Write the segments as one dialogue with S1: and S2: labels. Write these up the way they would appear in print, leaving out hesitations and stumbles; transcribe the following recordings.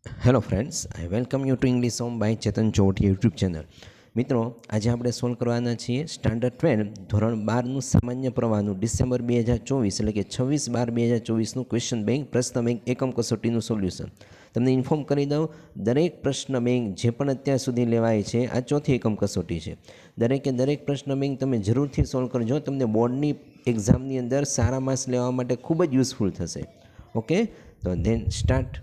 S1: Hello friends, I welcome you to English home by Chetan Chovati YouTube channel. મિત્રો, આજે આપણે solve કરવાના છીએ સ્ટાન્ડર્ડ 12 ધોરણ 12નું સામાન્ય પ્રવાહનું ડિસેમ્બર 2024 એટલે કે 26/12/2024નું ક્વેશ્ચન બેંક પ્રશ્ન બેંક એકમ કસોટીનું સોલ્યુશન. તમને ઇન્ફોર્મ કરી દઉં, દરેક પ્રશ્ન બેંક જે પણ અત્યાર સુધી લેવાય છે આ ચોથી એકમ કસોટી છે. દરેક પ્રશ્ન બેંક તમે જરૂરથી સોલ્વ કરજો. તમને બોર્ડની એક્ઝામની અંદર સારા માર્ક્સ લેવા માટે ખૂબ જ યુઝફુલ થશે. ઓકે, તો ધેન સ્ટાર્ટ.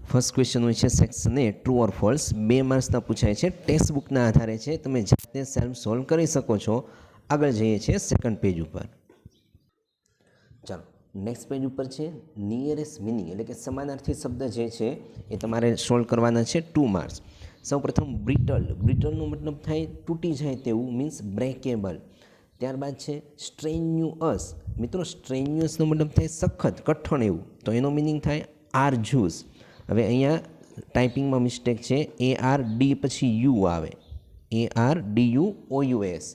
S1: ફર્સ્ટ ક્વેશ્ચન હોય છે section A, true or false. 2 માર્ક્સના પૂછાય છે, ટેક્સ્ટ બુકના આધારે છે, તમે જાતે સેલ્ફ સોલ્વ કરી શકો છો. આગળ જઈએ છીએ સેકન્ડ પેજ ઉપર. ચાલો, નેક્સ્ટ પેજ ઉપર છે નિયરેસ્ટ મિનિંગ એટલે કે સમાનાર્થી શબ્દ જે છે એ તમારે સોલ્વ કરવાના છે. 2 માર્ક્સ. સૌપ્રથમ બ્રિટલ. બ્રિટલનો મતલબ થાય તૂટી જાય તેવું, મીન્સ બ્રેકેબલ. ત્યારબાદ છે સ્ટ્રેન્યુઅસ. મિત્રો, સ્ટ્રેન્યુઅસનો મતલબ થાય સખત, કઠણ એવું, તો એનો મિનિંગ થાય આર્જ્યુસ. હવે અહીંયા ટાઈપિંગમાં મિસ્ટેક છે, ARD પછી યુ આવે, ARDUOUS,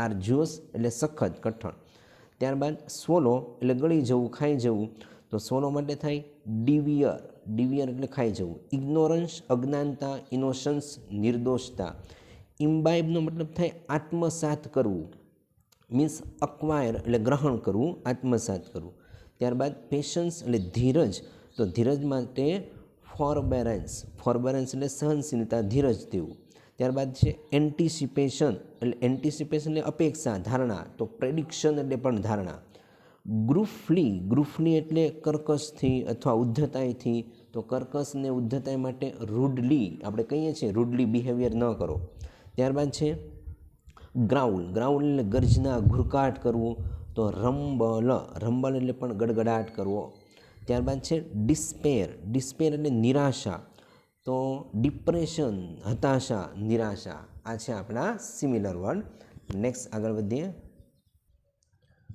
S1: આર્જ્યુસ એટલે સખત, કઠણ. ત્યારબાદ સ્વોલો એટલે ગળી જવું, ખાઈ જવું, તો સ્વોલો માટે થાય ડિવિયર. ડિવિયર એટલે ખાઈ જવું. Ignorance અજ્ઞાનતા, innocence નિર્દોષતા. ઇમ્બાઇબનો મતલબ થાય આત્મસાત કરવું, મીન્સ અક્વાયર એટલે ગ્રહણ કરવું, આત્મસાત કરવું. ત્યારબાદ પેશન્સ એટલે ધીરજ, તો ધીરજ માટે ફોરબેરન્સ. ફોરબેરન્સ એટલે સહનશીલતા, ધીરજ તેવું. ત્યારબાદ છે એન્ટિસિપેશન એટલે એન્ટિસિપેશન એટલે અપેક્ષા, ધારણા, તો પ્રેડિક્શન એટલે પણ ધારણા. ગ્રુફલી. ગ્રુફલી એટલે કર્કશથી અથવા ઉદ્ધતાઈથી, તો કર્કશ ને ઉદ્ધતાઈ માટે રૂડલી આપણે કહીએ છીએ, રૂડલી બિહેવિયર ન કરો. ત્યારબાદ છે ગ્રાઉલ. ગ્રાઉલ એટલે ગર્જના, ઘુરકાટ કરવું, તો રંબલ. રંબલ એટલે પણ ગડગડાટ કરવો. ત્યારબાદ છે ડિસ્પેર. ડિસ્પેર એટલે નિરાશા, તો ડિપ્રેશન, હતાશા, નિરાશા. આ છે આપણા સિમિલર વર્ડ. નેક્સ્ટ આગળ વધીએ.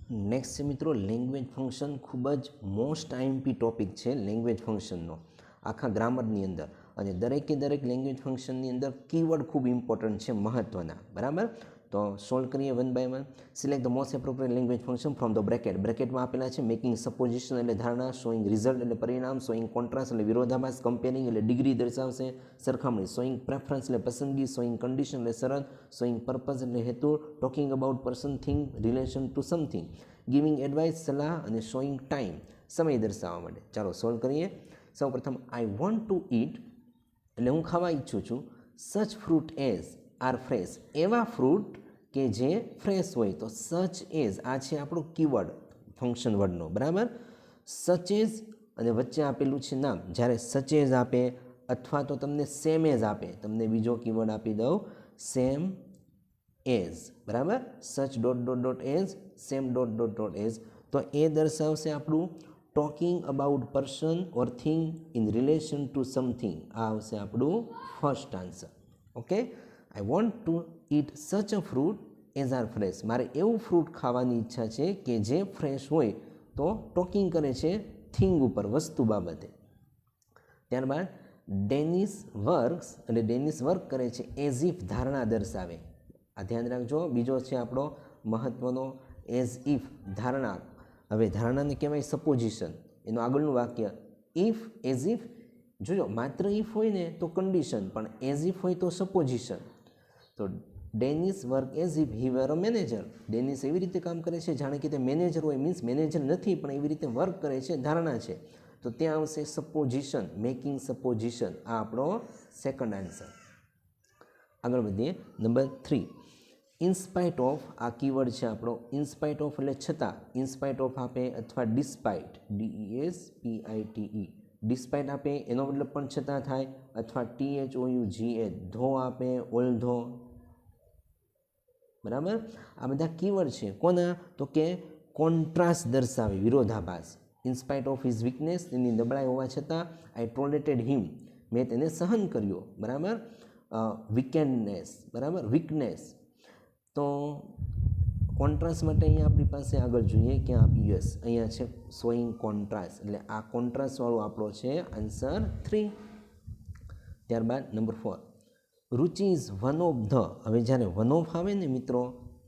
S1: નેક્સ્ટ છે મિત્રો લેંગ્વેજ ફંક્શન. ખૂબ જ મોસ્ટ આઈએમપી ટોપિક છે લેંગ્વેજ ફંક્શનનો આખા ગ્રામરની અંદર. અને દરેક લેંગ્વેજ ફંક્શનની અંદર કીવર્ડ ખૂબ ઇમ્પોર્ટન્ટ છે, મહત્ત્વના. બરાબર, તો સોલ્વ કરીએ one by one. Select the most appropriate language function from the bracket. બ્રેકેટમાં આપેલા છે મેકિંગ સપોઝિશન એટલે ધારણા, શોઈંગ રિઝલ્ટ એટલે પરિણામ, શોઈંગ કોન્ટ્રાસ્ટ એટલે વિરોધાભાસ, કમ્પેરિંગ એટલે ડિગ્રી દર્શાવશે, સરખામણી, શોઈંગ પ્રેફરન્સ એટલે પસંદગી, શોઈંગ કન્ડિશન એટલે શરત, શોઈંગ પર્પઝ એટલે હેતુ, talking about person thing relation to something, giving advice સલાહ, અને શોઈંગ ટાઈમ સમય દર્શાવવા માટે. ચાલો સોલ્વ કરીએ. સૌપ્રથમ આઈ વોન્ટ ટુ ઈટ એટલે હું ખાવા ઈચ્છું છું. સચ ફ્રૂટ એઝ આર ફ્રેશ. એવા ફ્રૂટ કે જે ફ્રેશ હોય, તો સચ એઝ આ છે આપણું કીવર્ડ ફંક્શન વર્ડનો. બરાબર, સચ એઝ અને વચ્ચે આપેલું છે નામ. જ્યારે સચ એઝ આપે અથવા તો તમને સેમ એઝ આપે, તમને બીજો કીવર્ડ આપી દઉં સેમ એઝ. બરાબર, such dot dot dot as, same dot dot dot as, તો એ દર્શાવશે આપણું talking about person or thing in relation to something. આ આવશે આપણું first answer. Okay, I want to eat such a fruit as are fresh. મારે એવું fruit ખાવાની ઈચ્છા છે કે જે ફ્રેશ હોય, તો ટોકિંગ કરે છે થિંગ ઉપર, વસ્તુ બાબતે. ત્યારબાદ ડેનિસ વર્ક્સ એટલે ડેનિસ વર્ક કરે છે એઝ ઇફ, ધારણા દર્શાવે. આ ધ્યાન રાખજો. બીજો છે આપણો મહત્વનો એઝ ઇફ, ધારણા. હવે ધારણાને કહેવાય સપોઝિશન. એનું આગળનું વાક્ય ઇફ, એઝ ઇફ. જોજો, માત્ર ઇફ હોય ને તો કન્ડિશન, પણ એઝ ઇફ હોય તો સપોઝિશન. તો Dennis work as if he were a manager. Dennis એવી રીતે કામ કરે છે જાણે કે તે મેનેજર હોય, મીન્સ મેનેજર નથી પણ એવી રીતે વર્ક કરે છે, ધારણા છે, તો ત્યાં આવશે સપોઝિશન, મેકિંગ સપોઝિશન. આ આપણો સેકન્ડ આન્સર. આગળ વધીએ. Number 3, in spite of. આ કીવર્ડ છે આપણો. ઇનસ્પાઇટ ઓફ એટલે છતાં, ઇનસ્પાઇટ ઓફ આપે અથવા ડિસ્પાઇટ, DESPITE, ડિસ્પાઇટ આપે એનો મતલબ પણ છતાં થાય, અથવા THOUGH ધો આપે, ઓલ્ધો. બરાબર, આ બધા કીવર્ડ છે કોના, તો કે કોન્ટ્રાસ્ટ દર્શાવે, વિરોધાભાસ. ઇનસ્પાઇટ ઓફ હિઝ વીકનેસ, તેની નબળાઈ હોવા છતાં, આઈ ટોલરેટેડ હિમ, મેં તેને સહન કર્યો. બરાબર, વીકેન્ડનેસ. બરાબર, વીકનેસ. તો કોન્ટ્રાસ્ટ માટે અહીંયા આપણી પાસે આગળ જોઈએ ક્યાં આપી, યસ અહીંયા છે શોઈંગ કોન્ટ્રાસ્ટ, એટલે આ કોન્ટ્રાસ્ટવાળો આપણો છે આન્સર 3. ત્યારબાદ number 4, Ruchi is one of the. હવે જ્યારે વન ઓફ આવે ને મિત્રો,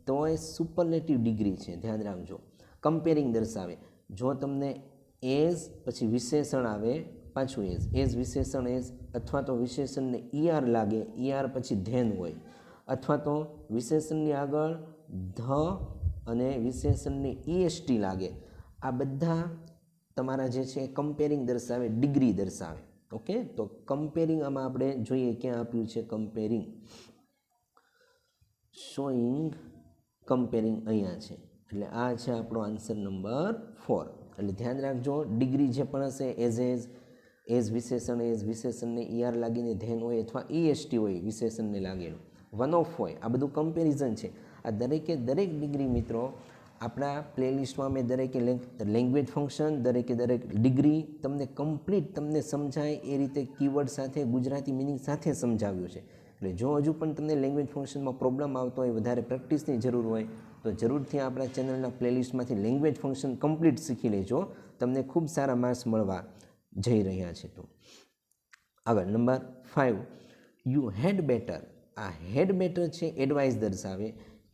S1: તો એ સુપરલેટિવ ડિગ્રી છે, ધ્યાન રાખજો. કમ્પેરિંગ દર્શાવે. જો તમને એઝ પછી વિશેષણ આવે પાછું એઝ વિશેષણ એઝ, અથવા તો વિશેષણને ER લાગે, ER પછી ધેન હોય, અથવા તો વિશેષણની આગળ ધ અને વિશેષણની EST લાગે. આ બધા તમારા જે છે કમ્પેરિંગ દર્શાવે, ડિગ્રી દર્શાવે. ઓકે, તો કમ્પેરિંગ આમાં આપણે જોઈએ ક્યાં આપ્યું છે કમ્પેરિંગ, શોઈંગ કમ્પેરિંગ અહીંયા છે. એટલે આ છે આપણો આન્સર નંબર 4. એટલે ધ્યાન રાખજો, ડિગ્રી જે પણ હશે એઝ વિશેષણને ER લાગીને ધેન હોય અથવા EST હોય વિશેષણને લાગેલું, વન ઓફ હોય, આ બધું કમ્પેરિઝન છે. આ દરેકે દરેક ડિગ્રી મિત્રો આપણા પ્લેલિસ્ટમાં મેં દરેકે લેંગ્વેજ ફંક્શન, દરેકે દરેક ડિગ્રી તમને કમ્પ્લીટ તમને સમજાય એ રીતે કીવર્ડ સાથે ગુજરાતી મિનિંગ સાથે સમજાવ્યું છે. એટલે જો હજુ પણ તમને લેંગ્વેજ ફંક્શનમાં પ્રોબ્લેમ આવતો હોય, વધારે પ્રેક્ટિસની જરૂર હોય, તો જરૂરથી આપણા ચેનલના પ્લેલિસ્ટમાંથી લેંગ્વેજ ફંક્શન કમ્પ્લીટ શીખી લેજો. તમને ખૂબ સારા માર્ક્સ મળવા જઈ રહ્યા છે. તો આગળ નંબર 5, યુ હેડ બેટર. આ હેડ બેટર છે એડવાઇસ દર્શાવે.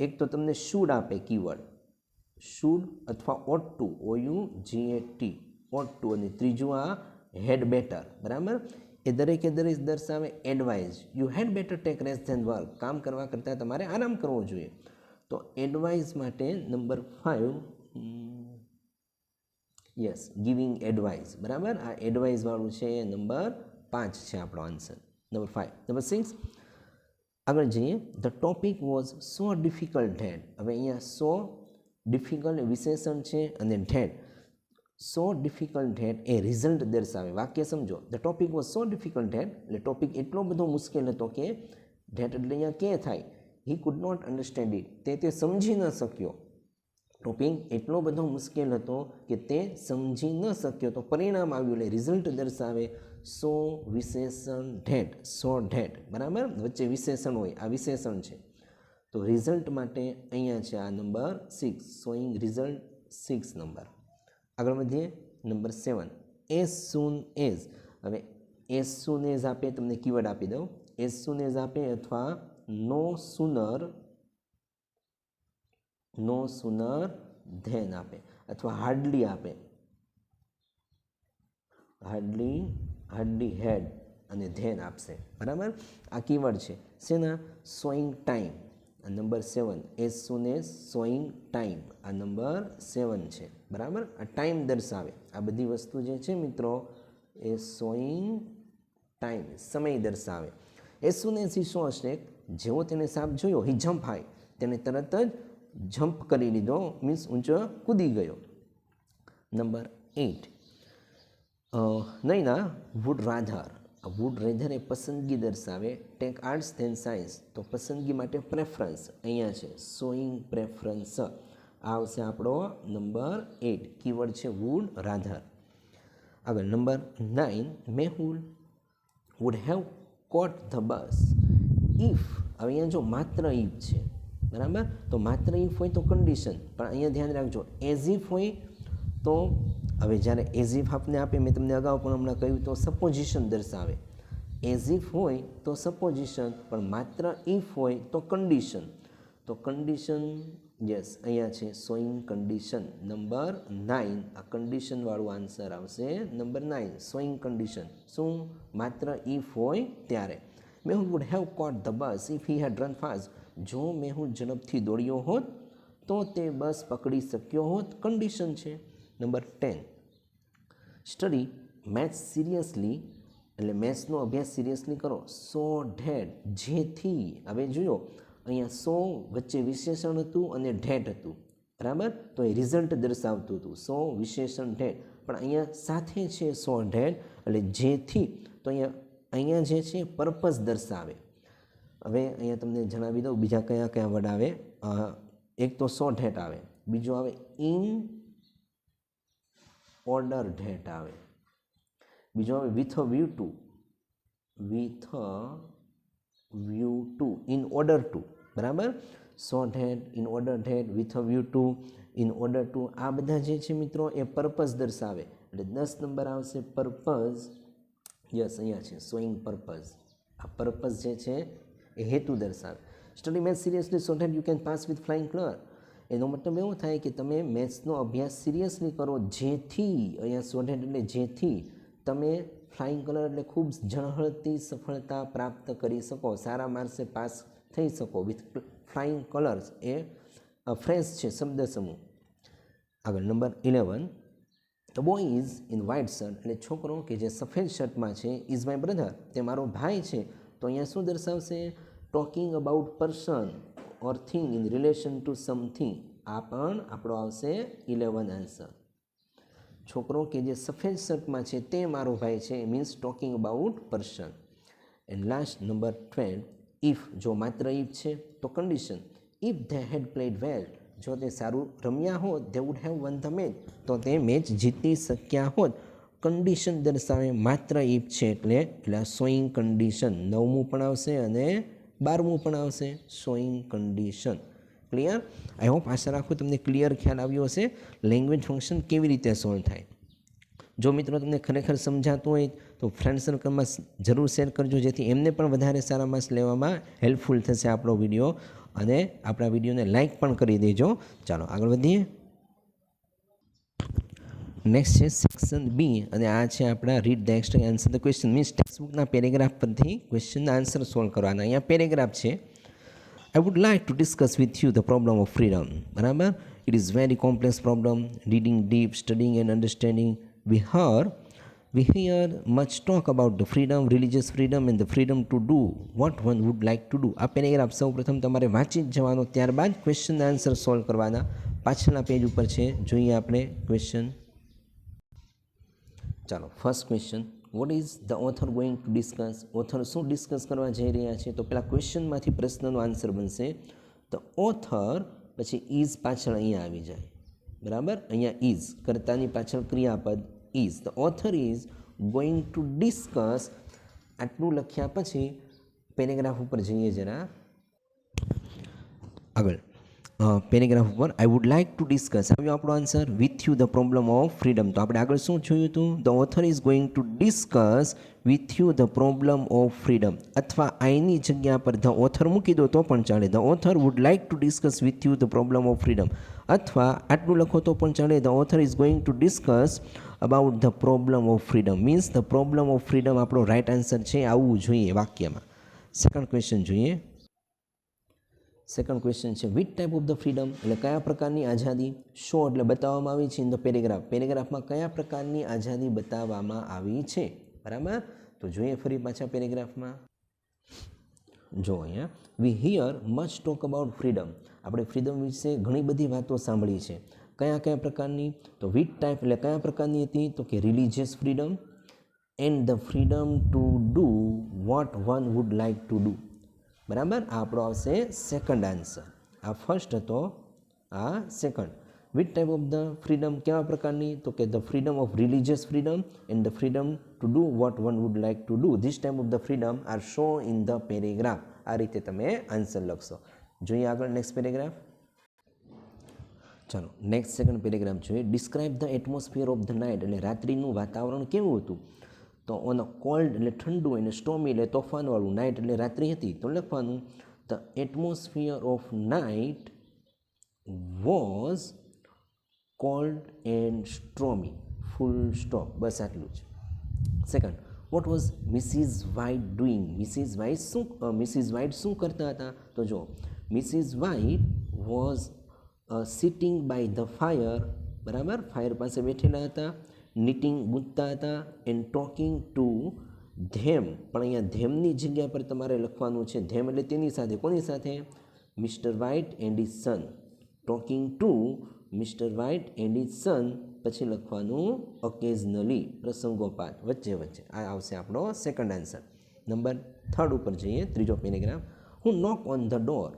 S1: એક તો તમને શુડ આપે કીવર્ડ, શુડ અથવા ought to, OUGHT, ought to, અને ત્રીજું આ હેડ બેટર. બરાબર, એ દરેકે દરેક દર્શાવે advise. You had better take rest than work. કામ કરવા કરતાં તમારે આરામ કરવો જોઈએ. તો એડવાઇઝ માટે નંબર 5, યસ, ગિવિંગ એડવાઇસ. બરાબર, આ એડવાઇસ વાળું છે એ નંબર 5 છે આપણો આન્સર. નંબર 5. નંબર 6, આગળ જઈએ. The topic was so difficult that. હવે અહીંયા સો ડિફિકલ્ટ વિશેષણ છે અને that, so difficult that A result દર્શાવે. વાક્ય સમજો, the topic was so difficult that, એટલે ટોપિક એટલો બધો મુશ્કેલ હતો કે ધેટ એટલે અહીંયા કે થાય, he could not understand it, તે સમજી ન શક્યો. ટોપિક એટલો બધો મુશ્કેલ હતો કે તે સમજી ન શક્યો. તો પરિણામ આવ્યું એટલે રિઝલ્ટ દર્શાવે સો વિશેષણ ધેટ, સો ધેટ. બરાબર, વચ્ચે વિશેષણ હોય, આ વિશેષણ છે. તો રિઝલ્ટ માટે અહીંયા છે આ નંબર 6, શોઈંગ રિઝલ્ટ 6 નંબર. આગળ વધીએ. Number 7, as soon as. હવે એઝ સૂન એઝ આપે, તમને કીવર્ડ આપી દઉં. એઝ સૂન એઝ આપે અથવા નો સુનર ધેન આપે, અથવા હાર્ડલી આપે, હાર્ડલી હેડ અને ધેન આપશે. બરાબર, આ કીવર્ડ છે શેના? Showing time. Number 7, as soon as showing time, આ નંબર 7 છે. બરાબર, આ ટાઈમ દર્શાવે. આ બધી વસ્તુ જે છે મિત્રો એ શોઈંગ ટાઈમ, સમય દર્શાવે. As soon as he saw a snake, જેવો તેને સાપ જોયો, હી જમ્પ હાઈ, તેને તરત જ જમ્પ કરી લીધો, મીન્સ ઊંચો કૂદી ગયો. Number 8, Naina would rather. Would rather એ પસંદગી દર્શાવે. ટેક આર્ટ્સ ધેન સાયન્સ, તો પસંદગી માટે પ્રેફરન્સ અહીંયા છે, શોઈંગ પ્રેફરન્સ. આ આવશે આપણો નંબર 8, કીવર્ડ છે વુડ રાધર. આગળ number 9, Mehul would have caught the bus if. હવે અહીંયા જો માત્ર ઇફ છે. બરાબર, તો માત્ર ઇફ હોય તો કન્ડિશન, પણ અહીંયા ધ્યાન રાખજો એઝ ઇફ હોય તો, હવે જ્યારે એઝ ઇફ આપને આપે, મેં તમને અગાઉ પણ હમણાં કહ્યું, તો સપોઝિશન દર્શાવે. એઝ ઇફ હોય તો સપોઝિશન, પણ માત્ર ઇફ હોય તો કન્ડિશન. તો કન્ડિશન, યસ, અહીંયા છે શોઈંગ કન્ડિશન. નંબર 9, આ કન્ડિશનવાળું આન્સર આવશે નંબર 9, શોઈંગ કન્ડિશન. શું? માત્ર ઇફ હોય ત્યારે. Mehul would have caught the bus if he had run fast. જો મેહુલ ઝડપથી દોડ્યો હોત તો તે બસ પકડી શક્યો હોત, કન્ડિશન છે. નંબર 10, સ્ટડી મેથ્સ સિરિયસલી, એટલે મેથ્સનો અભ્યાસ સિરિયસલી કરો. સો ધેટ, જેથી. હવે જોયો અહીંયા સો વચ્ચે વિશેષણ હતું અને ધેટ હતું. બરાબર, તો એ રિઝલ્ટ દર્શાવતું હતું, સો વિશેષણ ધેટ, પણ અહીંયા સાથે છે સો ધેટ, એટલે જેથી. તો અહીંયા જે છે પર્પઝ દર્શાવે. હવે અહીંયા તમને જણાવી દઉં બીજા કયા કયા વર્ડ આવે. એક તો સો ધેટ આવે, બીજો આવે ઇન ઓર્ડર ધેટ આવે, બીજો આવે with a view to, in order to. બરાબર, so that, in order that, with a view to, in order to, આ બધા જે છે મિત્રો એ પર્પઝ દર્શાવે. એટલે 10 નંબર આવશે પર્પઝ. યસ, અહીંયા છે શોઈંગ પર્પઝ. આ પર્પઝ જે છે એ હેતુ દર્શાવે. Study maths seriously so that you can pass with flying colour. એનો મતલબ એવો થાય કે તમે મેથ્સનો અભ્યાસ સિરિયસલી કરો, જેથી, અહીંયા સો ધેટ એટલે જેથી તમે ફ્લાઇંગ કલર એટલે ખૂબ ઝળહળતી સફળતા પ્રાપ્ત કરી શકો, સારા માર્ક્સે પાસ થઈ શકો. With flying colours A phrase છે, શબ્દ સમૂહ. આગળ number 11, the boy is in white shirt એટલે છોકરો કે જે સફેદ શર્ટમાં છે ઇઝ માય બ્રધર તે મારો ભાઈ છે. તો અહીંયા શું દર્શાવશે? Talking about person or thing in relation to something. આ પણ આપણો આવશે 11 આન્સર. છોકરો કે જે સફેદ શર્ટમાં છે તે મારો ભાઈ છે, means talking about person. And last number 12, if જો માત્ર ઇફ છે તો condition. If they had played વેલ જો તે સારું રમ્યા હોત, they would have one the match તો તે મેચ જીતી શક્યા હોત. કન્ડિશન દર્શાવે માત્ર ઇફ છે એટલે શોઈંગ કન્ડિશન 9મું પણ આવશે અને 12મું પણ આવશે, showing condition. Clear? I hope, આશા રાખું તમને ક્લિયર ખ્યાલ આવ્યો હશે લેંગ્વેજ ફંક્શન કેવી રીતે સોલ્વ થાય. જો મિત્રો તમને ખરેખર સમજાતું હોય તો ફ્રેન્ડ સર્કલમાં જરૂર શેર કરજો, જેથી એમને પણ વધારે સારા માર્ક્સ લેવામાં હેલ્પફુલ થશે આપણો વિડીયો. અને આપણા વિડીયોને લાઇક પણ કરી દેજો. ચાલો આગળ વધીએ. નેક્સ્ટ છે સેક્શન બી અને આ છે આપણા read the extra answer the question. Means ટેક્સ્ટબુકના પેરેગ્રાફ પરથી ક્વેશ્ચનના આન્સર સોલ્વ કરવાના. અહીંયા પેરેગ્રાફ છે. I would like to discuss with you the problem of freedom. બરાબર? It is very complex problem. Reading deep, studying and understanding. We hear much talk about the freedom, religious freedom and the freedom to do what one would like to do. આ paragraph સૌ પ્રથમ તમારે વાંચી જ જવાનો, ત્યારબાદ ક્વેશ્ચનના answer solve કરવાના. પાછળના પેજ ઉપર છે, જોઈએ આપણે ક્વેશ્ચન. ચાલો first question, what is the author going to discuss? Author શું ડિસ્કસ કરવા જઈ રહ્યા છે? તો પેલા ક્વેશ્ચનમાંથી પ્રશ્નનો આન્સર બનશે ધ ઓથર, પછી ઇઝ પાછળ અહીંયા આવી જાય. બરાબર? અહીંયા ઇઝ કર્તાની પાછળ ક્રિયાપદ is. The author is going to discuss. આટલું લખ્યા પછી પેરેગ્રાફ ઉપર જઈએ જરા આગળ. પેરેગ્રાફ ઉપર I would like to discuss આવ્યો આપણો answer with you the problem of freedom. તો આપણે આગળ શું જોયું હતું? The author is going to discuss with you the problem of freedom. અથવા આઈની જગ્યા પર ધ ઓથર મૂકી દો તો પણ ચાલે. The author would like to discuss with you the problem of freedom. અથવા આટલું લખો તો પણ ચાલે. The author is going to discuss about the problem of freedom. Means the problem of freedom આપણો રાઇટ આન્સર છે, આવવું જોઈએ વાક્યમાં. સેકન્ડ ક્વેશ્ચન જોઈએ. સેકન્ડ ક્વેશ્ચન છે which type of the freedom એટલે કયા પ્રકારની આઝાદી. શો એટલે બતાવવામાં આવી છે ઇન ધ પેરેગ્રાફ. પેરેગ્રાફમાં કયા પ્રકારની આઝાદી બતાવવામાં આવી છે. બરાબર? તો જોઈએ ફરી પાછા પેરેગ્રાફમાં. જો અહીંયા we hear much talk about freedom. આપણે ફ્રીડમ વિશે ઘણી બધી વાતો સાંભળી છે. કયા કયા પ્રકારની? તો વિચ ટાઈપ એટલે કયા પ્રકારની હતી? તો કે religious freedom and the freedom to do what one would like to do. બરાબર? આ આપણો આવશે સેકન્ડ આન્સર. આ ફર્સ્ટ હતો, આ second. Which type of the freedom કેવા પ્રકારની? તો કે the freedom of religious freedom and the freedom to do what one would like to do. This type of the freedom are show in the paragraph. આ રીતે તમે answer લખશો. જોઈએ આગળ નેક્સ્ટ પેરેગ્રાફ. ચાલો નેક્સ્ટ સેકન્ડ પેરેગ્રાફ જોઈએ. Describe the atmosphere of the night એટલે રાત્રિનું વાતાવરણ કેવું હતું? તો ઓન અ કોલ્ડ એટલે ઠંડુ અને સ્ટોમી એટલે તોફાનવાળું. નાઇટ એટલે રાત્રિ હતી તો લખવાનું the atmosphere of night was cold and stormy. Full stop. બસ આટલું જ. Second, what was Mrs White doing? Mrs White શું કરતા હતા? તો જો Mrs White was sitting by the fire. બરાબર? ફાયર પાસે બેઠેલા હતા. નીટિંગ ગૂંથતા હતા. And talking to them. પણ અહીંયા ધેમની જગ્યા પર તમારે લખવાનું છે ધેમ એટલે તેની સાથે. કોની સાથે? Mister White and his son. Talking to mister White and his son. પછી લખવાનું ઓકેઝનલી, પ્રસંગોપાત, વચ્ચે વચ્ચે. આ આવશે આપણો સેકન્ડ આન્સર. નંબર 3 ઉપર જઈએ, ત્રીજો paragraph. Who knock on the door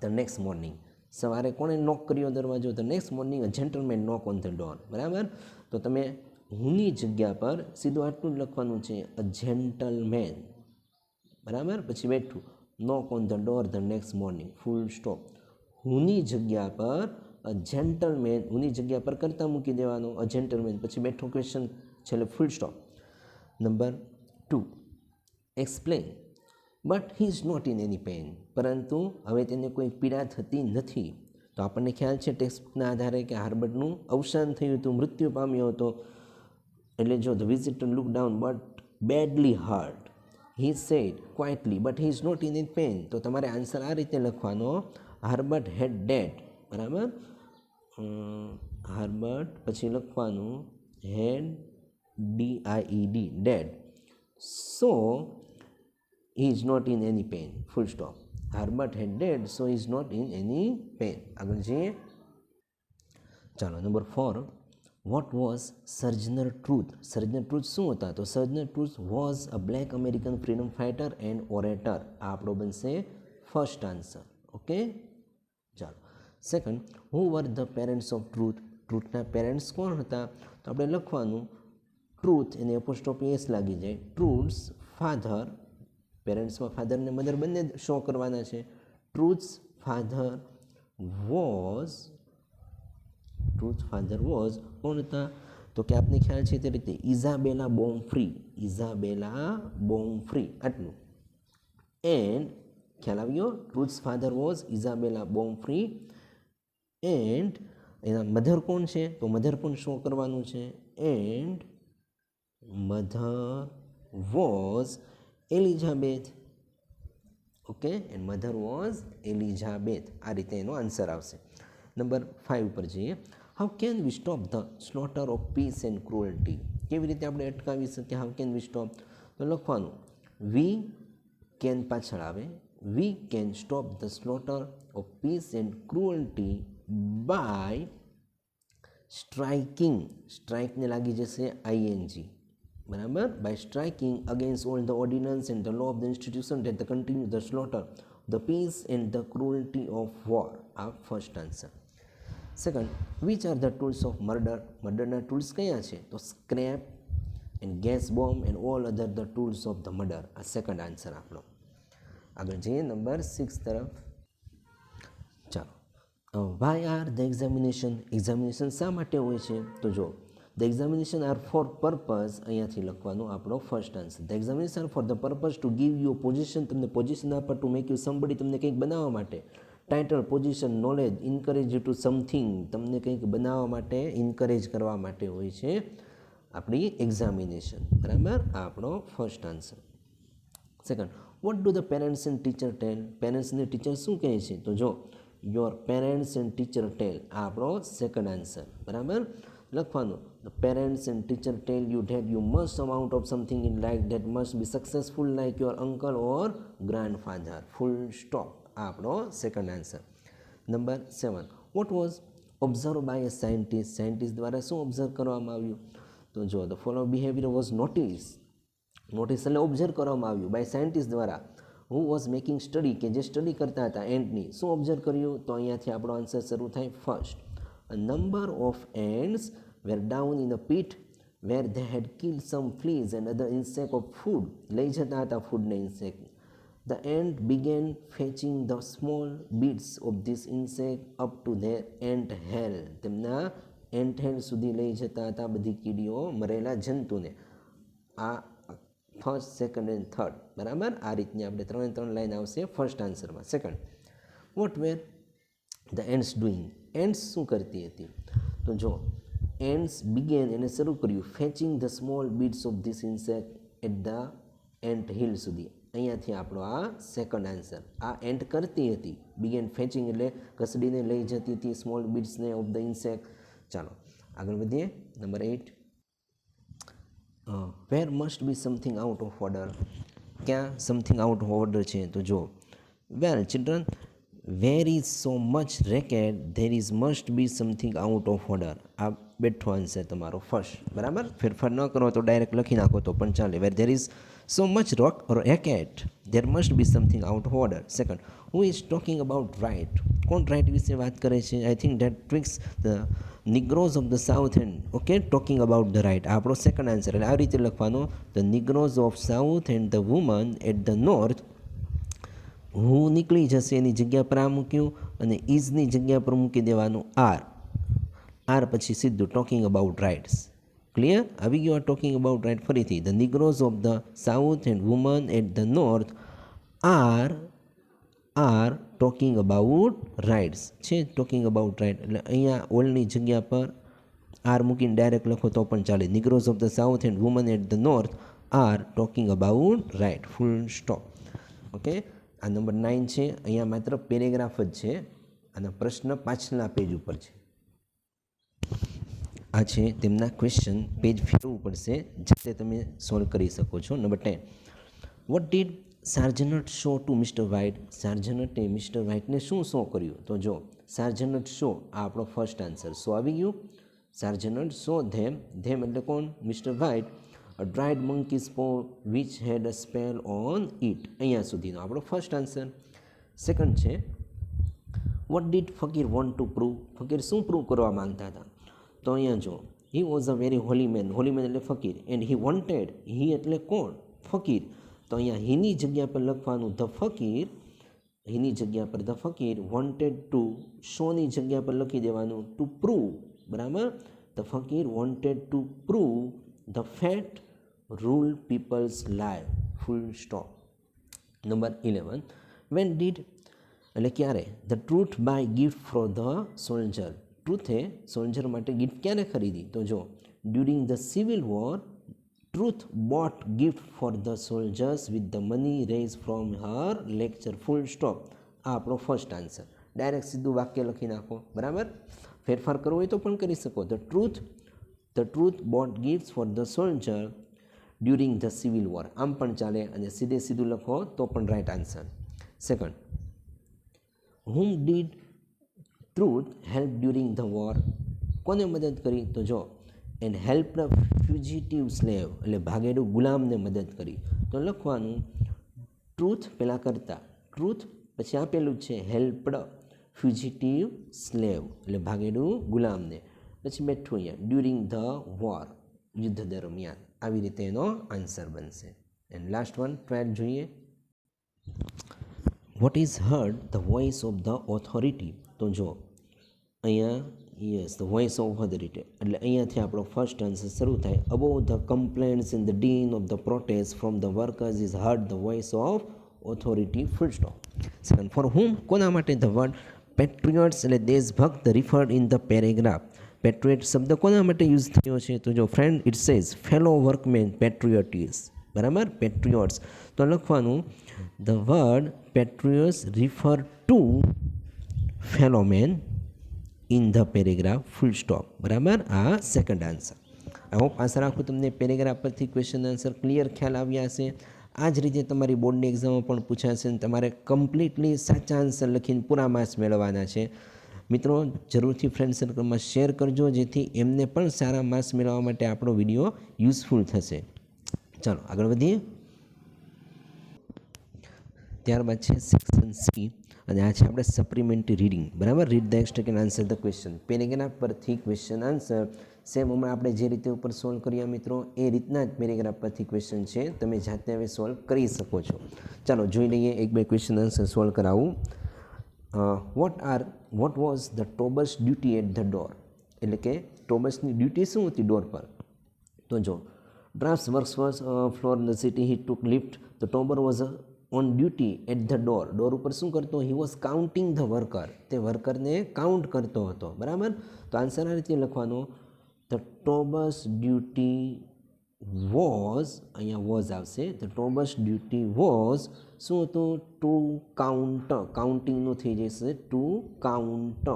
S1: the next morning. સવારે કોણે નોક કર્યો દરવાજો? The next morning a gentleman knock on the door. બરાબર? તો તમે હુંની જગ્યા પર સીધું આટલું જ લખવાનું છે, અ જેન્ટલમેન. બરાબર? પછી બેઠું knock on the door the next morning, full stop. હુંની જગ્યા પર અ જેન્ટલમેન, હુંની જગ્યા પર કરતા મૂકી દેવાનો, અ જેન્ટલમેન, પછી બેઠો ક્વેશ્ચન છેલ્લે full stop. Number 2, explain. But he is not in any pain. પરંતુ હવે તેને કોઈ પીડા થતી નથી. તો આપણને ખ્યાલ છે ટેક્સ્ટબુકના આધારે કે હાર્બર્ટનું અવસાન થયું હતું, મૃત્યુ પામ્યો હતો. એટલે જો the visitor look down but badly hurt. He said quietly but he is not in in pain. તો તમારે આન્સર આ રીતે લખવાનો, હર્બર્ટ હેડ ડેડ, બરાબર. હર્બર્ટ પછી લખવાનું had DIED dead, so he is not in any pain, full stop. Herbert had dead, so he is not in any pain. આગળ જઈએ. ચાલો number 4, what was Sojourner Truth. Sojourner Truth શું હતા? તો Sojourner Truth was a black American freedom fighter and orator. આ આપણો બનશે first answer. Okay, ચાલો. Second, who were the parents of Truth. ટ્રુથના પેરેન્ટ્સ કોણ હતા? તો આપણે લખવાનું ટ્રુથ, એને એપોસ્ટ્રોફી એસ લાગી જાય. ટ્રુથ્સ ફાધર, પેરેન્ટ્સમાં ફાધર ને મધર બંને શો કરવાના છે. ટ્રુથ્સ ફાધર વોઝ કોણ હતા? તો કે આપને ખ્યાલ છે તે રીતે ઇઝાબેલા બોમ્ફ્રી. આટલું. એન્ડ ખ્યાલ આવ્યો? ટ્રુથ્સ ફાધર વોઝ ઇઝાબેલા બોમ્ફ્રી. એન્ડ એના મધર કોણ છે? તો મધર પણ શો કરવાનું છે. And mother was Elizabeth. Okay, and mother was Elizabeth. આ રીતે એનો આન્સર આવશે. નંબર 5 ઉપર જઈએ. How can we stop the slaughter of peace and cruelty. કેવી રીતે આપણે અટકાવી શકીએ? How can we stop? તો લખવાનું વી કેન પાછળ આવે, we can stop the slaughter of peace and cruelty by striking. સ્ટ્રાઇકને લાગી જશે ING, બરાબર. By striking against all the ordinance and the law of the institution that continue the slaughter, the peace and the cruelty of war. આ first answer. Second, which are the tools of murder. મર્ડરના tools કયા છે? તો scrap and gas bomb and all other the tools of the murder. આ second answer આપણો. આગળ જઈએ number 6 તરફ. ચાલો. Why are the examination. Examination શા માટે હોય છે? તો જો the examination are for purpose, અહીંયાથી લખવાનું આપણો first answer. The examination are for the purpose to give you position. તમને પોઝિશન આપવા, ટુ મેક યુ સમબડી, તમને કંઈક બનાવવા માટે. Title, position, knowledge, encourage you two something, તમને કંઈક બનાવવા માટે, ઇન્કરેજ કરવા માટે હોય છે આપણી એક્ઝામિનેશન, બરાબર. આ આપણો first answer. Second, what do the parents and teacher tell. Parents અને ટીચર શું કહે છે? તો જો your parents and teacher tell. આ આપણો સેકન્ડ આન્સર, બરાબર. લખવાનું the parents and teacher tell you that you must amount of something in life that must be successful like your uncle or grandfather. Full stop. આ આપણો second answer. Number 7, what was observe by a scientist. Scientist દ્વારા શું observe કરવામાં આવ્યું? તો જો the follow behaviour was notice. Notice એટલે observe કરવામાં આવ્યું બાય સાયન્ટિસ્ટ દ્વારા. હુ વોઝ મેકિંગ સ્ટડી, કે જે સ્ટડી કરતા હતા એન્ટની. શું ઓબ્ઝર્વ કર્યું? તો અહીંયાથી આપણો આન્સર શરૂ થાય first. A number of ants were down in a pit where they had killed some fleas and other insects of food. લઈ જતા હતા ફૂડને, insect. The ant began fetching the small bits of this insect up to their ant hill. તેમના ant hill સુધી લઈ જતા હતા બધી કીડીઓ, મરેલા જંતુને. આ ફર્સ્ટ, સેકન્ડ એન્ડ થર્ડ, બરાબર. આ રીતની આપણે 3 લાઈન આવશે ફર્સ્ટ આન્સરમાં. Second, what were the ants doing. Ants શું કરતી હતી? તો જો એન્ટ્સ બિગેન, એને શરૂ કર્યું, fetching the small bits of this insect at the ant hill સુધી. અહીંયાથી આપણો આ સેકન્ડ આન્સર. આ એન્ટ કરતી હતી, બિગેન ફેચિંગ એટલે કસડીને લઈ જતી હતી સ્મોલ બીટ્સને ઓફ ધ ઇન્સેક્ટ. ચાલો આગળ વધીએ. Number 8, where must be something out of order. ક્યાં સમથિંગ આઉટ ઓફ ઓર્ડર છે? તો જો well children, where is so much racket there is must be something out of order. આ બેઠો આન્સર તમારો ફર્સ્ટ, બરાબર. ફેરફાર ન કરો તો ડાયરેક્ટ લખી નાખો તો પણ ચાલે. Where there is so much racket there must be something out of order. Second, who is talking about right. કોણ રાઇટ વિશે વાત કરે છે? I think that twixt the Negroes of the South and. Okay, talking about the right. આપણો second answer. એટલે આ રીતે લખવાનો, the Negroes of South and the woman at the North. હું નીકળી જશે એની જગ્યા પર આ મૂક્યું, અને ઇઝની જગ્યા પર મૂકી દેવાનું આર પછી સીધું ટોકિંગ અબાઉટ રાઇટ્સ. ક્લિયર? આવી ગયું આ ટોકિંગ અબાઉટ રાઇટ. ફરીથી, the Negroes of the South and woman at the North are talking about rights છે. ટોકિંગ અબાઉટ રાઇટ એટલે અહીંયા ઓલની જગ્યા પર આર મૂકીને ડાયરેક્ટ લખો તો પણ ચાલે. Negroes of the South and woman at the North are talking about right, full stop. Okay, આ નંબર 9 છે. અહીંયા માત્ર પેરેગ્રાફ જ છે અને પ્રશ્ન પાછલા પેજ ઉપર છે. આ છે તેમના ક્વેશ્ચન. પેજ ફેરવવું પડશે, જાતે તમે સોલ્વ કરી શકો છો. Number 10, what did sergeant show to mister White? સાર્જનટે મિસ્ટર વ્હાઇટને શું શો કર્યું? તો જો સાર્જનટ શો, આ આપણો ફર્સ્ટ આન્સર. શો આવી ગયું. સાર્જનટ શો ધેમ એટલે કોણ? Mr White a dried monkey's paw which had a spell on it. અહીંયા સુધીનો આપણો ફર્સ્ટ આન્સર. સેકન્ડ છે, what did fakir want to prove? ફકીર શું પ્રૂવ કરવા માંગતા હતા? તો અહીંયા જો he was a very holy man. Holy man એટલે ફકીર. એન્ડ હી વોન્ટેડ, હી એટલે કોણ? ફકીર. તો અહીંયા હીની જગ્યા પર લખવાનું ધ ફકીર, હીની જગ્યા per the fakir, wanted two, શોની જગ્યા પર લખી દેવાનું ટુ પ્રૂવ. બરાબર, the fakir wanted to prove the fate rule peoples live, full stop. Number 11, when did એટલે ક્યારે? The Truth buy gift for the soldier. ટ્રુથે સોલ્જર માટે ગિફ્ટ ક્યારે ખરીદી? તો જો during the civil war Truth bought gift for the soldiers with the money raise from her lecture, full stop. આ આપણો ફર્સ્ટ આન્સર. ડાયરેક્ટ સીધું વાક્ય લખી નાખો. બરાબર, ફેરફાર કરવો હોય તો પણ કરી શકો. The truth bought gift for the soldier during the civil war, આમ પણ ચાલે અને સીધે સીધું લખો તો પણ right answer. Second, whom did truth help during the war? કોને મદદ કરી? તો જો એન્ડ હેલ્પ ધ ફ્યુજિટિવ સ્લેવ એટલે ભાગેડુ ગુલામને મદદ કરી. તો લખવાનું ટ્રુથ પહેલાં કરતા, ટ્રુથ પછી આપેલું છે હેલ્પડ ફ્યુજિટિવ સ્લેવ એટલે ભાગેડુ ગુલામને, પછી બેઠું અહીંયા ડ્યુરિંગ ધ વોર, યુદ્ધ દરમિયાન. આવી રીતે એનો આન્સર બનશે. એન્ડ લાસ્ટ વન 12 જોઈએ. What is heard the voice of the authority? તો જો અહીંયા yes, the voice of authority એટલે અહીંયાથી આપણો ફર્સ્ટ આન્સર શરૂ થાય. Above the complaints in the din of the protest from the workers is heard the voice of authority, full stop. Second, for whom કોના માટે? ધ વર્ડ પેટ્રિયોટ્સ એટલે દેશભક્ત referred in the paragraph. Patriot શબ્દ કોના માટે use થયો છે? તો જો friend it says fellow workmen patriots. બરાબર, પેટ્રિયોટ્સ. તો લખવાનું the word patriots refer to fellow men in the paragraph, full stop. બરાબર, આ સેકન્ડ આન્સર. આઈ હોપ, આશા રાખું તમને પેરેગ્રાફ પરથી ક્વેશ્ચન આન્સર ક્લિયર ખ્યાલ આવ્યા હશે. આ જ રીતે તમારી બોર્ડની એક્ઝામમાં પણ પૂછાશે અને તમારે કમ્પ્લીટલી સાચા આન્સર લખીને પૂરા માર્ક્સ મેળવવાના છે. મિત્રો, જરૂરથી ફ્રેન્ડ સર્કલમાં શેર કરજો, જેથી એમને પણ સારા માર્ક્સ મેળવવા માટે આપણો વિડીયો યુઝફુલ થશે. ચાલો આગળ વધીએ. ત્યારબાદ છે સેક્શન સી અને આ છે આપણે સપ્લિમેન્ટરી રીડિંગ. બરાબર, read the extra and answer the question. Paragraph પરથી ક્વેશ્ચન આન્સર સેમ હમણાં આપણે જે રીતે ઉપર સોલ્વ કર્યા મિત્રો એ રીતના જ પેરેગ્રાફ પરથી ક્વેશ્ચન છે, તમે જાતે હવે સોલ્વ કરી શકો છો. ચાલો જોઈ લઈએ, એક બે ક્વેશ્ચન આન્સર સોલ્વ કરાવું. What was the ટોબર્સ duty at the door? એટલે કે ટોબર્સની ડ્યુટી શું હતી ડોર પર? તો જો draft works was floor the city, he took lift. The Tobber was on duty at the door. Door ઉપર શું કરતો? He was counting the worker. તે વર્કરને કાઉન્ટ કરતો હતો. બરાબર, તો આન્સર આ રીતે લખવાનો. ધ ટોબર્સ ડ્યુટી વોઝ, અહીંયા વોઝ આવશે. ધ ટોબર્સ ડ્યુટી વોઝ શું હતું? To count. કાઉન્ટિંગનું થઈ જશે ટુ કાઉન્ટ,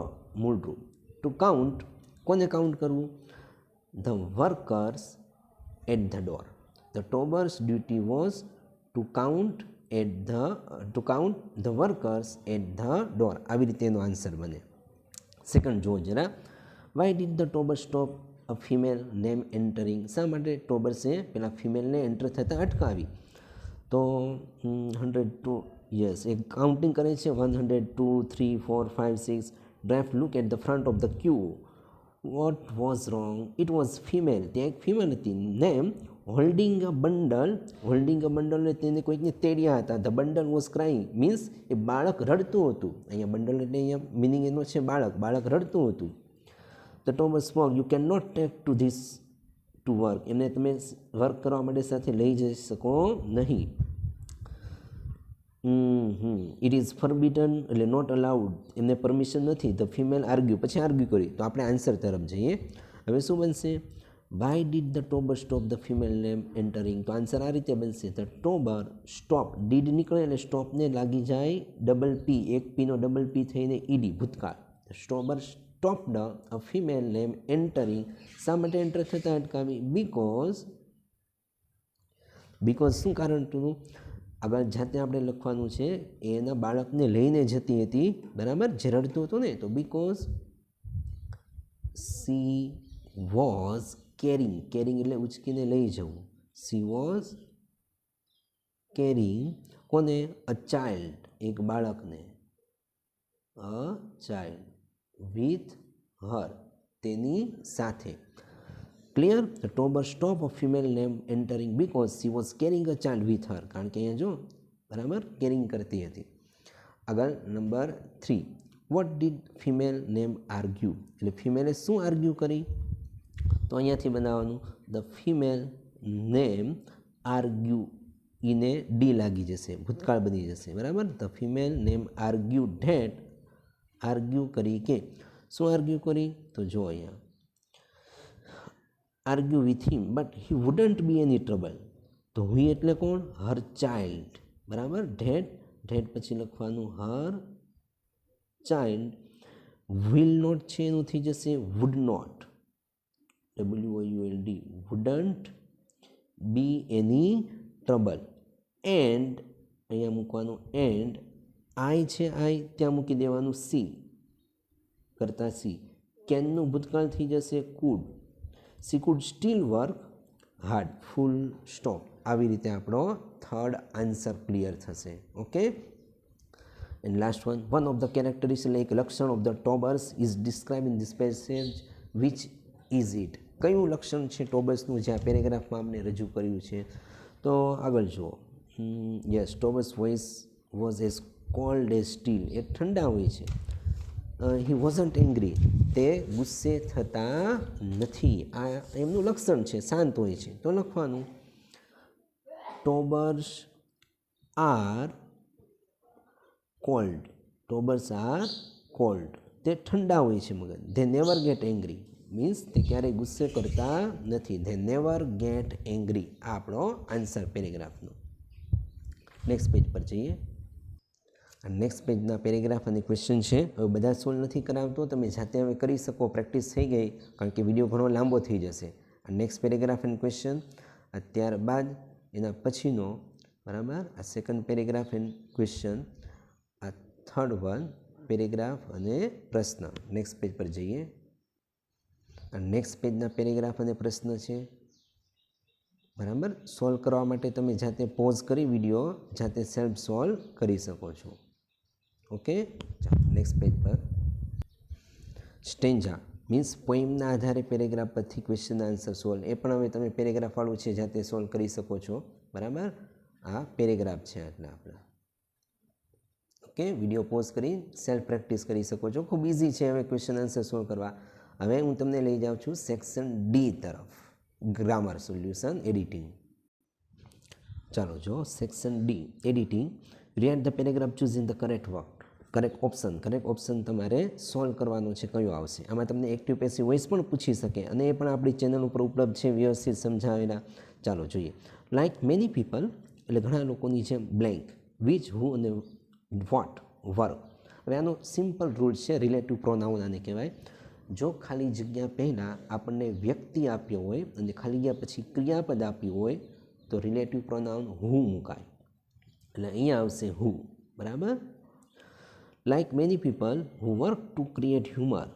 S1: મૂળરૂપ ટુ કાઉન્ટ. કોને કાઉન્ટ કરવું? The workers at the door. The ટોબર્સ duty was to count the workers at the door. આવી રીતે એનો આન્સર બને. સેકન્ડ જુઓ જરા. Why did the tober stop a female name entering? શા માટે ટોબર્સે પેલા ફિમેલને એન્ટર થતાં અટકાવી? તો 102 યસ, એક કાઉન્ટિંગ કરે છે 102, 3, 4, 5, 6. Draft look at the front of the queue. What was wrong? It was female. ત્યાં એક ફિમેલ હતી. Name holding a bundle. Holding a bundle તેને કોઈકને તેડ્યા હતા. The bundle was crying means એ બાળક રડતું હતું. અહીંયા બંડલ એટલે અહીંયા મિનિંગ એનો છે બાળક. બાળક રડતું હતું. The tober spoke you can not take to this to work. એમને તમે વર્ક કરવા માટે સાથે લઈ જઈ શકો નહીં. ઇટ ઇઝ ફરબિડન એટલે નોટ અલાઉડ. એમને પરમિશન નથી. ધ ફિમેલ આર્ગ્યુ, પછી આર્ગ્યુ કરી. તો આપણે આન્સર તરફ જઈએ. હવે શું બનશે? Why did the tober stop the female name entering? તો આન્સર આ રીતે બનશે. ધ ટોબર સ્ટોપ, ડીડ નીકળે એટલે સ્ટોપને લાગી જાય ડબલ પી, એક પીનો ડબલ પી થઈને ઈડી, ભૂતકાળ. ટોબર સ્ટોપ્ડ અ ફિમેલ નેમ એન્ટરિંગ. શા માટે એન્ટર થતાં અટકાવી? બીકોઝ શું કારણ હતું? આગળ જાતે આપણે લખવાનું છે, એના બાળકને લઈને જતી હતી, બરાબર, જે રડતો હતો ને, તો because she was carrying, carrying એટલે ઉચકીને લઈ જવું. સી વોઝ કેરિંગ કોને? અ ચાઇલ્ડ, એક બાળકને, અ ચાઇલ્ડ વિથ હર, તેની સાથે. Clear? The tober stop of female name entering because she was carrying a child with her, કારણ કે અહીંયા જો, બરાબર, કેરિંગ કરતી હતી. આગળ number 3, what did female name argue? એટલે ફિમેલે શું આર્ગ્યુ કરી? તો અહીંયાથી બનાવવાનું, ધ ફિમેલ નેમ આર્ગ્યુ, ઈને ડી લાગી જશે, ભૂતકાળ બની જશે, બરાબર. The female name argue that, argue કરી કે, શું આર્ગ્યુ કરી? તો જો અહીંયા argue with him but he wouldn't be any trouble. તો હી એટલે કોણ? હર ચાઇલ્ડ, બરાબર. ધેટ પછી લખવાનું હર ચાઇલ્ડ. વિલ નોટ છે એનું થઈ જશે would not, WOULD, wouldn't be any trouble. And અહીંયા મૂકવાનું એન્ડ, આઈ છે આઈ ત્યાં મૂકી દેવાનું સી, કરતા સી. કેનનું ભૂતકાળ થઈ જશે could. She could still work hard, full stop. આવી રીતે આપણો થર્ડ આન્સર ક્લિયર થશે. Okay. And last one of the characteristic, એક લક્ષણ of the tobers is describe in this passage, which is it? કયું લક્ષણ છે ટોબર્સનું જે આ પેરેગ્રાફમાં અમને રજૂ કર્યું છે? તો આગળ જુઓ. Yes, tobers voice was as cold as steel, એ ઠંડા હોય છે. હી વોઝન્ટ એંગ્રી, તે ગુસ્સે થતા નથી. આ એમનું લક્ષણ છે, શાંત હોય છે. તો લખવાનું ટોબર્સ આર કોલ્ડ, ટોબર્સ આર કોલ્ડ, તે ઠંડા હોય છે મગજ. They never get angry means તે ક્યારેય ગુસ્સે કરતા નથી. ધે નેવર ગેટ એંગ્રી, આ આપણો આન્સર પેરેગ્રાફનો. નેક્સ્ટ પેજ પર જઈએ. નેક્સ્ટ પેજના પેરેગ્રાફ અને ક્વેશ્ચન છે. હવે બધા સોલ્વ નથી કરાવતો, તમે જાતે હવે કરી શકો, પ્રેક્ટિસ થઈ ગઈ, કારણ કે વિડીયો ઘણો લાંબો થઈ જશે. નેક્સ્ટ પેરેગ્રાફ એન્ડ ક્વેશ્ચન, ત્યારબાદ એના પછીનો, બરાબર, આ સેકન્ડ પેરેગ્રાફ એન્ડ ક્વેશ્ચન, આ થર્ડ વન પેરેગ્રાફ અને પ્રશ્ન. નેક્સ્ટ પેજ પર જઈએ. નેક્સ્ટ પેજના પેરેગ્રાફ અને પ્રશ્ન છે, બરાબર. સોલ્વ કરવા માટે તમે જાતે પોઝ કરી વિડીયો જાતે સેલ્ફ સોલ્વ કરી શકો છો. ઓકે, ચાલો નેક્સ્ટ પેજ પર. સ્ટેન્જા મીન્સ પોઈમના આધારે પેરેગ્રાફ પરથી ક્વેશ્ચન આન્સર સોલ્વ, એ પણ હવે તમે પેરેગ્રાફવાળું છે જાતે સોલ્વ કરી શકો છો, બરાબર. આ પેરેગ્રાફ છે એટલે આપણે, ઓકે, વિડીયો પોઝ કરી સેલ્ફ પ્રેક્ટિસ કરી શકો છો. ખૂબ ઇઝી છે હવે ક્વેશ્ચન આન્સર સોલ્વ કરવા. હવે હું તમને લઈ જાઉં છું સેક્શન ડી તરફ, ગ્રામર સોલ્યુશન એડિટિંગ. ચાલો જો, section D editing. Read the paragraph choosing the correct work, correct option તમારે સોલ્વ કરવાનો છે, કયો આવશે. આમાં તમને એક્ટિવ પેસિવ વોઇસ પણ પૂછી શકે, અને એ પણ આપણી ચેનલ ઉપર ઉપલબ્ધ છે, વ્યવસ્થિત સમજાવેલા. ચાલો જોઈએ. લાઇક મેની પીપલ એટલે ઘણા લોકોની જેમ, બ્લેન્ક, વિચ, હુ અને વોટ, વર્ક. હવે આનો સિમ્પલ રૂલ છે, રિલેટિવ પ્રોનાઉન આને કહેવાય. જો ખાલી જગ્યા પહેલાં આપણને વ્યક્તિ આપ્યો હોય અને ખાલી જગ્યા પછી ક્રિયાપદ આપ્યું હોય તો રિલેટિવ પ્રોનાઉન હું મુકાય, એટલે અહીંયા આવશે હું, બરાબર. Like many people who work to create humour.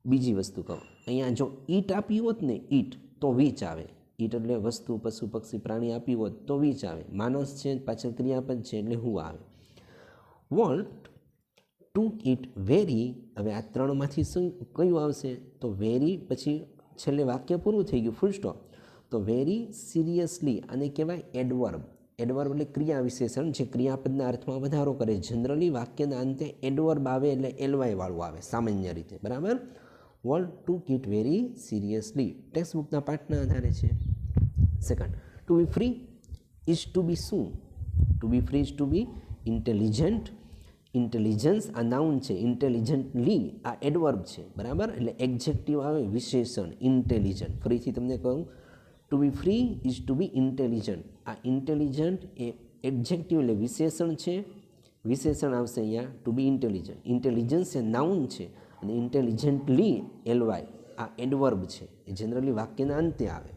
S1: બીજી વસ્તુ કહું, અહીંયા જો ઈટ આપ્યું હોત ને, ઈટ, તો વીચ આવે. ઈટ એટલે વસ્તુ, પશુ, પક્ષી, પ્રાણી આપ્યું હોત તો વીચ આવે. માણસ છે, પાછળ ક્રિયાપદ છે એટલે હું આવે. વોન્ટ ટુક ઇટ વેરી, હવે આ ત્રણમાંથી શું કયું આવશે? તો વેરી, પછી છેલ્લે વાક્ય પૂરું થઈ ગયું, ફૂલ સ્ટોપ. તો વેરી સિરિયસલી, આને કહેવાય એડવર્બ. એડવર્બ એટલે ક્રિયા વિશેષણ, જે ક્રિયાપદના અર્થમાં વધારો કરે. જનરલી વાક્યના અંતે એડવર્બ આવે એટલે એલવાય વાળું આવે સામાન્ય રીતે, બરાબર. Won't took it very seriously, text બુકના પાઠના આધારે છે. Second, to be free is to be શું? To be free is to be intelligent, intelligence આ નાઉન છે, ઇન્ટેલિજન્ટલી આ એડવર્બ છે, બરાબર. એટલે એડજેક્ટિવ આવે વિશેષણ ઇન્ટેલિજન્ટ. ફરીથી તમને કહું, to be free is to be intelligent. આ ઇન્ટેલિજન્ટ એ એડજેક્ટિવ એટલે વિશેષણ છે, વિશેષણ આવશે અહીંયા ટુ બી ઇન્ટેલિજન્ટ. ઇન્ટેલિજન્સ એ નાઉન છે અને ઇન્ટેલિજન્ટલી એલવાય આ એડવર્બ છે, એ જનરલી વાક્યના અંતે આવે.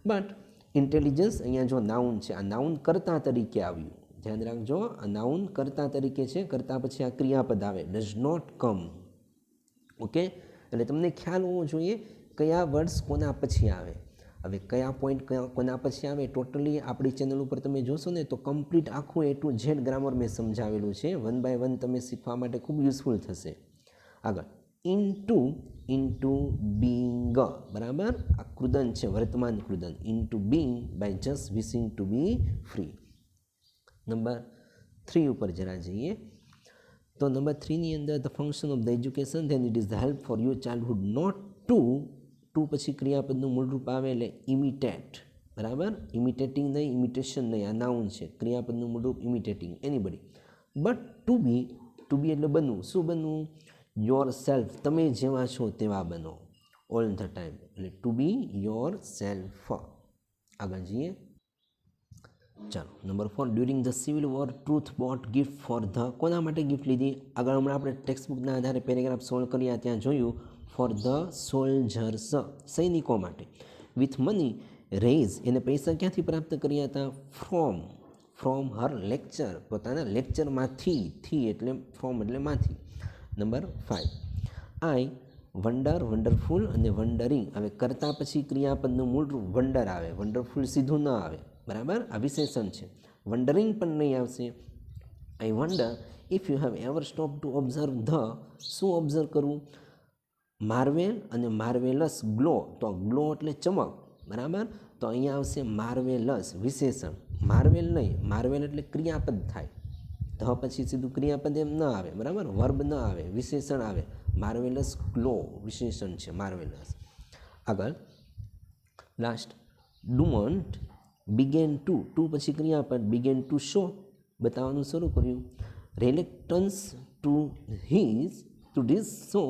S1: બટ ઇન્ટેલિજન્સ અહીંયા જો નાઉન છે, આ નાઉન કર્તા તરીકે આવ્યું, ધ્યાન રાખજો, આ નાઉન કર્તા તરીકે છે, કર્તા પછી આ ક્રિયાપદ આવે, ડઝ નોટ કમ. ઓકે, એટલે તમને ખ્યાલ હોવો જોઈએ કયા વર્ડ્સ કોના પછી આવે. હવે કયા પોઈન્ટ કોના પછી આવે, ટોટલી આપણી ચેનલ ઉપર તમે જોશો ને તો કમ્પ્લીટ આખું A to Z ગ્રામર મેં સમજાવેલું છે, 1 by 1 તમે શીખવા માટે ખૂબ યુઝફુલ થશે. આગળ ઇન્ટુ બીંગ, બરાબર. આ કૃદંત છે, વર્તમાન કૃદંત. Into being by just wishing to be free. Number 3 ઉપર જરા જઈએ તો નંબર 3 ની અંદર the function of the education then it is the help for your childhood not to પછી ક્રિયાપદનું મૂળરૂપ આવે એટલે ઇમિટેટ, બરાબર. ઇમિટેટિંગ નહીં, ઇમિટેશન નહીં, આ નાઉન છે. ક્રિયાપદનું મૂળરૂપ ઇમિટેટિંગ એનીબડી. બટ ટુ બી એટલે બનવું. શું બનવું? યોર સેલ્ફ, તમે જેવા છો તેવા બનો, ઓલ ધ ટાઈમ. એટલે ટુ બી યોર સેલ્ફ. આગળ જઈએ, ચાલો number 4, during the civil war Truth bought gift for the, કોના માટે ગિફ્ટ લીધી? આગળ હમણાં આપણે ટેક્સ્ટબુકના આધારે પેરેગ્રાફ સોલ્વ કર્યા, ત્યાં જોયું ફોર ધ સોલ્જર્સ, સૈનિકો માટે. વિથ મની રેઝ, એને પૈસા ક્યાંથી પ્રાપ્ત કર્યા હતા? ફ્રોમ હર લેક્ચર, પોતાના લેક્ચરમાંથી, થી એટલે ફ્રોમ એટલે માંથી. નંબર 5, આઈ વન્ડરફુલ અને વન્ડરિંગ. હવે કરતા પછી ક્રિયાપદનું મૂળરૂપ વન્ડર આવે, વન્ડરફુલ સીધું ન આવે, બરાબર. આ વિશેષણ છે. વન્ડરિંગ પણ નહીં આવશે. I wonder if you have ever stop to observe the, શું ઓબ્ઝર્વ કરવું? માર્વેલ અને માર્વેલસ ગ્લો, તો ગ્લો એટલે ચમક, બરાબર. તો અહીંયા આવશે માર્વેલસ વિશેષણ. માર્વેલ નહીં, માર્વેલ એટલે ક્રિયાપદ થાય, ધ પછી સીધું ક્રિયાપદ એમ ન આવે, બરાબર. વર્બ ન આવે, વિશેષણ આવે. માર્વેલસ ગ્લો વિશેષણ છે, માર્વેલસ. આગળ લાસ્ટ, ડુમન્ટ બિગેન ટુ પછી ક્રિયાપદ, બિગેન ટુ શો, બતાવવાનું શરૂ કર્યું. Reluctance to this so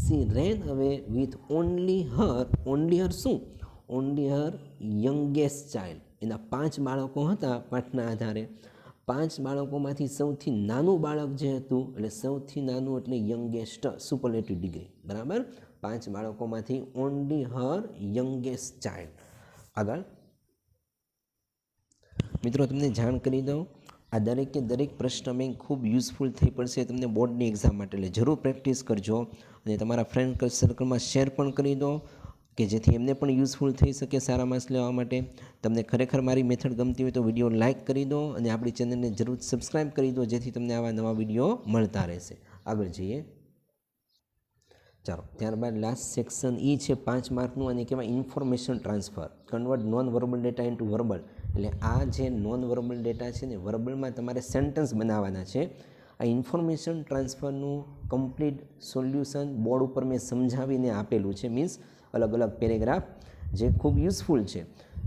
S1: she ran away with only her શું? Only her youngest child. એના 5 બાળકો હતા પાઠના આધારે. 5 બાળકોમાંથી સૌથી નાનું બાળક જે હતું, એટલે સૌથી નાનું એટલે યંગેસ્ટ, સુપરલેટિવ ડિગ્રી, બરાબર. 5 બાળકોમાંથી ઓનલી હર યંગેસ્ટ ચાઇલ્ડ. આગળ મિત્રો તમને જાણ કરી દઉં, આ દરેકે દરેક પ્રશ્ન બેંક ખૂબ યુઝફુલ થઈ પડશે તમને બોર્ડની એક્ઝામ માટે. એટલે જરૂર પ્રેક્ટિસ કરજો અને તમારા ફ્રેન્ડ સર્કલમાં શેર પણ કરી દો કે જેથી એમને પણ યુઝફુલ થઈ શકે સારા માર્ક્સ લેવા માટે. તમને ખરેખર મારી મેથડ ગમતી હોય તો વિડીયો લાઇક કરી દો અને આપણી ચેનલને જરૂર સબસ્ક્રાઈબ કરી દો, જેથી તમને આવા નવા વિડીયો મળતા રહેશે. આગળ જઈએ, ચાલો. ત્યારબાદ લાસ્ટ સેક્શન છે 5 માર્કનું, અને કહેવાય information transfer. Convert non verbal data into verbal. એટલે આ જે નોન વર્બલ ડેટા છે ને, વર્બલમાં તમારે સેન્ટેન્સ બનાવવાના છે. આ ઇન્ફોર્મેશન ટ્રાન્સફરનું કમ્પ્લીટ સોલ્યુશન બોર્ડ ઉપર મેં સમજાવીને આપેલું છે, મીન્સ અલગ અલગ પેરેગ્રાફ, જે ખૂબ યુઝફુલ છે.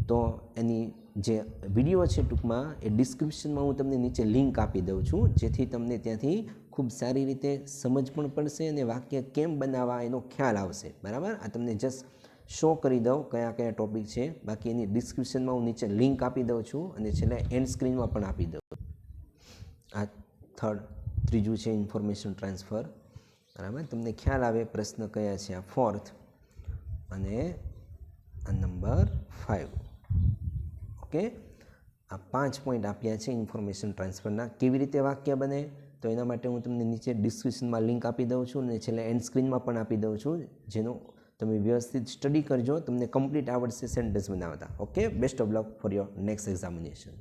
S1: તો એની જે વિડીયો છે ટૂંકમાં એ ડિસ્ક્રિપ્શનમાં હું તમને નીચે લિંક આપી દઉં છું, જેથી તમને ત્યાંથી ખૂબ સારી રીતે સમજ પણ પડશે અને વાક્ય કેમ બનાવવા એનો ખ્યાલ આવશે, બરાબર. આ તમને જસ્ટ શો કરી દઉં કયા કયા ટોપિક છે, બાકી એની ડિસ્ક્રિપ્શનમાં હું નીચે લિંક આપી દઉં છું અને છેલ્લે એન્ડ સ્ક્રીનમાં પણ આપી દઉં. આ ત્રીજું છે ઇન્ફોર્મેશન ટ્રાન્સફર, બરાબર. તમને ખ્યાલ આવે પ્રશ્ન કયા છે. આ 4th અને આ નંબર 5. ઓકે, આ 5 પોઈન્ટ આપ્યા છે ઇન્ફોર્મેશન ટ્રાન્સફરના. કેવી રીતે વાક્ય બને તો એના માટે હું તમને નીચે ડિસ્ક્રિપ્શનમાં લિંક આપી દઉં છું અને છેલ્લે એન્ડ સ્ક્રીનમાં પણ આપી દઉં છું, જેનો તમે વ્યવસ્થિત સ્ટડી કરજો, તમને કમ્પ્લીટ આવડશે સેન્ટેન્સ બનાવતા. Okay, best of luck for your next examination.